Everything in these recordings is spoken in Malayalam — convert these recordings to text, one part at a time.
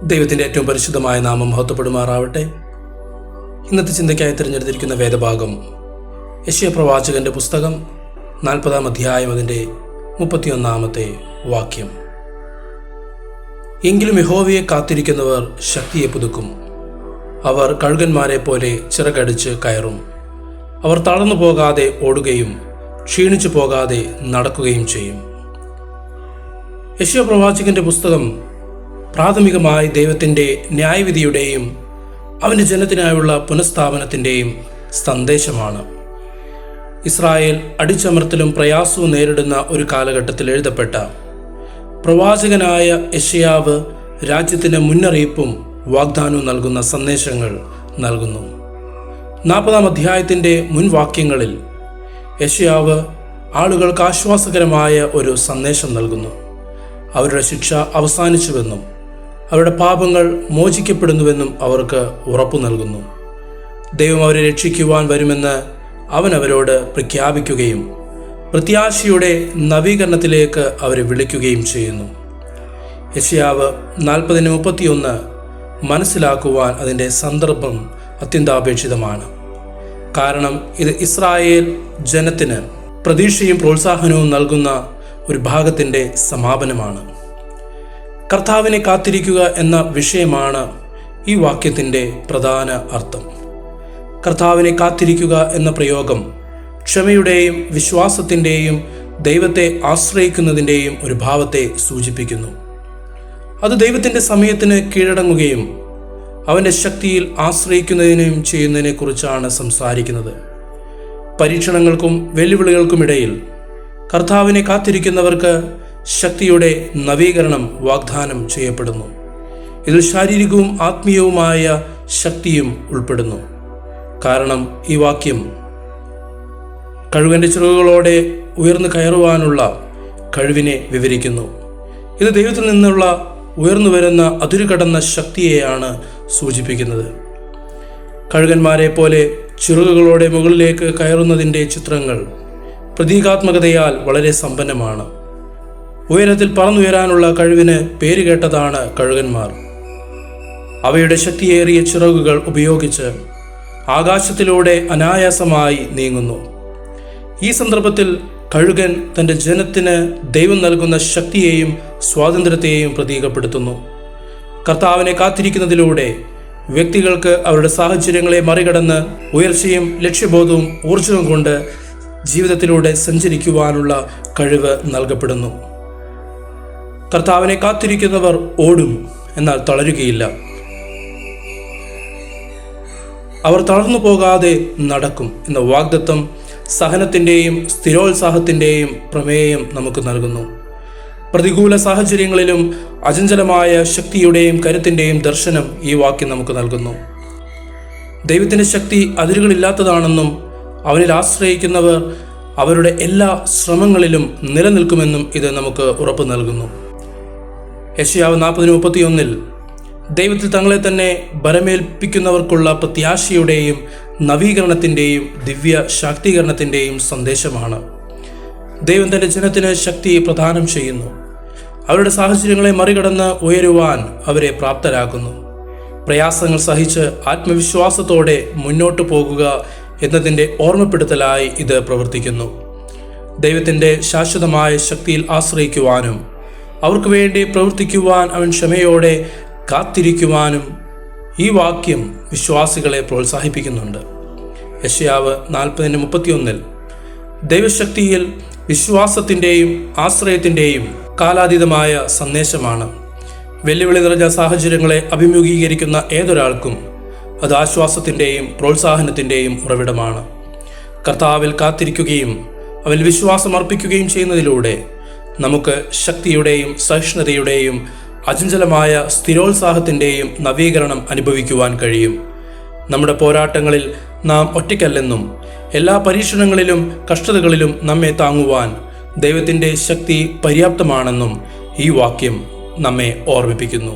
ദൈവത്തിൻ്റെ ഏറ്റവും പരിശുദ്ധമായ നാമം മഹത്വപ്പെടുമാറാവട്ടെ. ഇന്നത്തെ ചിന്തയ്ക്കായി തിരഞ്ഞെടുത്തിരിക്കുന്ന വേദഭാഗം യെശയ്യാ പ്രവാചകന്റെ പുസ്തകം 40-ാം അധ്യായം അതിൻ്റെ 31-ാമത്തെ വാക്യം. എങ്കിലും യഹോവയെ കാത്തിരിക്കുന്നവർ ശക്തിയെ പുതുക്കും. അവർ കഴുകന്മാരെ പോലെ ചിറകടിച്ച് കയറും. അവർ തളർന്നു പോകാതെ ഓടുകയും ക്ഷീണിച്ചു പോകാതെ നടക്കുകയും ചെയ്യും. യെശയ്യാ പ്രവാചകന്റെ പുസ്തകം പ്രാഥമികമായി ദൈവത്തിൻ്റെ ന്യായവിധിയുടെയും അവൻ്റെ ജനത്തിനായുള്ള പുനഃസ്ഥാപനത്തിൻ്റെയും സന്ദേശമാണ്. ഇസ്രായേൽ അടിച്ചമർത്തലും പ്രയാസവും നേരിടുന്ന ഒരു കാലഘട്ടത്തിൽ എഴുതപ്പെട്ട പ്രവാചകനായ യെശയ്യാവ് രാജ്യത്തിന് മുന്നറിയിപ്പും വാഗ്ദാനവും നൽകുന്ന സന്ദേശങ്ങൾ നൽകുന്നു. 40-ാം അധ്യായത്തിൻ്റെ മുൻവാക്യങ്ങളിൽ യെശയ്യാവ് ആളുകൾക്ക് ആശ്വാസകരമായ ഒരു സന്ദേശം നൽകുന്നു. അവരുടെ ശിക്ഷ അവസാനിച്ചുവെന്നും അവരുടെ പാപങ്ങൾ മോചിക്കപ്പെടുന്നുവെന്നും അവർക്ക് ഉറപ്പു നൽകുന്നു. ദൈവം അവരെ രക്ഷിക്കുവാൻ വരുമെന്ന് അവൻ അവരോട് പ്രഖ്യാപിക്കുകയും പ്രത്യാശയുടെ നവീകരണത്തിലേക്ക് അവരെ വിളിക്കുകയും ചെയ്യുന്നു. യെശയ്യാവ് 40:31 മനസ്സിലാക്കുവാൻ അതിൻ്റെ സന്ദർഭം അത്യന്താപേക്ഷിതമാണ്. കാരണം ഇത് ഇസ്രായേൽ ജനത്തിന് പ്രതീക്ഷയും പ്രോത്സാഹനവും നൽകുന്ന ഒരു ഭാഗത്തിൻ്റെ സമാപനമാണ്. കർത്താവിനെ കാത്തിരിക്കുക എന്ന വിഷയമാണ് ഈ വാക്യത്തിൻ്റെ പ്രധാന അർത്ഥം. കർത്താവിനെ കാത്തിരിക്കുക എന്ന പ്രയോഗം ക്ഷമയുടെയും വിശ്വാസത്തിൻ്റെയും ദൈവത്തെ ആശ്രയിക്കുന്നതിൻ്റെയും ഒരു ഭാവത്തെ സൂചിപ്പിക്കുന്നു. അത് ദൈവത്തിൻ്റെ സമയത്തിന് കീഴടങ്ങുകയും അവൻ്റെ ശക്തിയിൽ ആശ്രയിക്കുന്നതിനും ചെയ്യുന്നതിനെക്കുറിച്ചാണ് സംസാരിക്കുന്നത്. പരീക്ഷണങ്ങൾക്കും വെല്ലുവിളികൾക്കുമിടയിൽ കർത്താവിനെ കാത്തിരിക്കുന്നവർക്ക് ശക്തിയുടെ നവീകരണം വാഗ്ദാനം ചെയ്യപ്പെടുന്നു. ഇതിൽ ശാരീരികവും ആത്മീയവുമായ ശക്തിയും ഉൾപ്പെടുന്നു. കാരണം ഈ വാക്യം കഴുകൻ്റെ ചിറകുകളോടെ ഉയർന്നു കയറുവാനുള്ള കഴിവിനെ വിവരിക്കുന്നു. ഇത് ദൈവത്തിൽ നിന്നുള്ള ഉയർന്നു വരുന്ന അതിരുകടന്ന ശക്തിയെയാണ് സൂചിപ്പിക്കുന്നത്. കഴുകന്മാരെ പോലെ ചിറകുകളോടെ മുകളിലേക്ക് കയറുന്നതിൻ്റെ ചിത്രങ്ങൾ പ്രതീകാത്മകതയാൽ വളരെ സമ്പന്നമാണ്. ഉയരത്തിൽ പറന്നുയരാനുള്ള കഴിവിന് പേരുകേട്ടതാണ് കഴുകന്മാർ. അവയുടെ ശക്തിയേറിയ ചിറകുകൾ ഉപയോഗിച്ച് ആകാശത്തിലൂടെ അനായാസമായി നീങ്ങുന്നു. ഈ സന്ദർഭത്തിൽ കഴുകൻ തൻ്റെ ജനത്തിന് ദൈവം നൽകുന്ന ശക്തിയെയും സ്വാതന്ത്ര്യത്തെയും പ്രതീകപ്പെടുത്തുന്നു. കർത്താവിനെ കാത്തിരിക്കുന്നതിലൂടെ വ്യക്തികൾക്ക് അവരുടെ സാഹചര്യങ്ങളെ മറികടന്ന് ഉയർച്ചയും ലക്ഷ്യബോധവും ഊർജ്ജവും കൊണ്ട് ജീവിതത്തിലൂടെ സഞ്ചരിക്കുവാനുള്ള കഴിവ് നൽകപ്പെടുന്നു. കർത്താവിനെ കാത്തിരിക്കുന്നവർ ഓടും, എന്നാൽ തളരുകയില്ല. അവർ തളർന്നു പോകാതെ നടക്കും എന്ന വാഗ്ദത്തം സഹനത്തിൻ്റെയും സ്ഥിരോത്സാഹത്തിൻ്റെയും പ്രമേയം നമുക്ക് നൽകുന്നു. പ്രതികൂല സാഹചര്യങ്ങളിലും അചഞ്ചലമായ ശക്തിയുടെയും കരുത്തിൻ്റെയും ദർശനം ഈ വാക്യം നമുക്ക് നൽകുന്നു. ദൈവത്തിൻ്റെ ശക്തി അതിരുകളില്ലാത്തതാണെന്നും അവനിൽ ആശ്രയിക്കുന്നവർ അവരുടെ എല്ലാ ശ്രമങ്ങളിലും നിലനിൽക്കുമെന്നും ഇത് നമുക്ക് ഉറപ്പ് നൽകുന്നു. യെശയ്യാവ് 40:31 ദൈവത്തിൽ തങ്ങളെ തന്നെ ബലമേൽപ്പിക്കുന്നവർക്കുള്ള പ്രത്യാശയുടെയും നവീകരണത്തിൻ്റെയും ദിവ്യ ശാക്തീകരണത്തിൻ്റെയും സന്ദേശമാണ്. ദൈവം തൻ്റെ ജനത്തിന് ശക്തി പ്രദാനം ചെയ്യുന്നു. അവരുടെ സാഹചര്യങ്ങളെ മറികടന്ന് ഉയരുവാൻ അവരെ പ്രാപ്തരാക്കുന്നു. പ്രയാസങ്ങൾ സഹിച്ച് ആത്മവിശ്വാസത്തോടെ മുന്നോട്ട് പോകുക എന്നതിൻ്റെ ഓർമ്മപ്പെടുത്തലായി ഇത് പ്രവർത്തിക്കുന്നു. ദൈവത്തിൻ്റെ ശാശ്വതമായ ശക്തിയിൽ ആശ്രയിക്കുവാനും അവർക്ക് വേണ്ടി പ്രവർത്തിക്കുവാൻ അവൻ ക്ഷമയോടെ കാത്തിരിക്കുവാനും ഈ വാക്യം വിശ്വാസികളെ പ്രോത്സാഹിപ്പിക്കുന്നുണ്ട്. യെശയ്യാവ് 40:31 ദൈവശക്തിയിൽ വിശ്വാസത്തിൻ്റെയും ആശ്രയത്തിൻ്റെയും കാലാതീതമായ സന്ദേശമാണ്. വെല്ലുവിളി നിറഞ്ഞ സാഹചര്യങ്ങളെ അഭിമുഖീകരിക്കുന്ന ഏതൊരാൾക്കും അത് ആശ്വാസത്തിൻ്റെയും പ്രോത്സാഹനത്തിൻ്റെയും ഉറവിടമാണ്. കർത്താവിൽ കാത്തിരിക്കുകയും അവൽ വിശ്വാസം അർപ്പിക്കുകയും ചെയ്യുന്നതിലൂടെ നമുക്ക് ശക്തിയുടെയും സഹിഷ്ണുതയുടെയും അചഞ്ചലമായ സ്ഥിരോത്സാഹത്തിൻ്റെയും നവീകരണം അനുഭവിക്കുവാൻ കഴിയും. നമ്മുടെ പോരാട്ടങ്ങളിൽ നാം ഒറ്റയ്ക്കല്ലെന്നും എല്ലാ പരീക്ഷണങ്ങളിലും കഷ്ടതകളിലും നമ്മെ താങ്ങുവാൻ ദൈവത്തിൻ്റെ ശക്തി പര്യാപ്തമാണെന്നും ഈ വാക്യം നമ്മെ ഓർമ്മിപ്പിക്കുന്നു.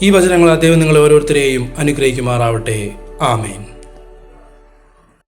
ഈ വചനങ്ങൾ ദൈവം നിങ്ങളെ ഓരോരുത്തരെയും അനുഗ്രഹിക്കുമാറാവട്ടെ. ആമേൻ.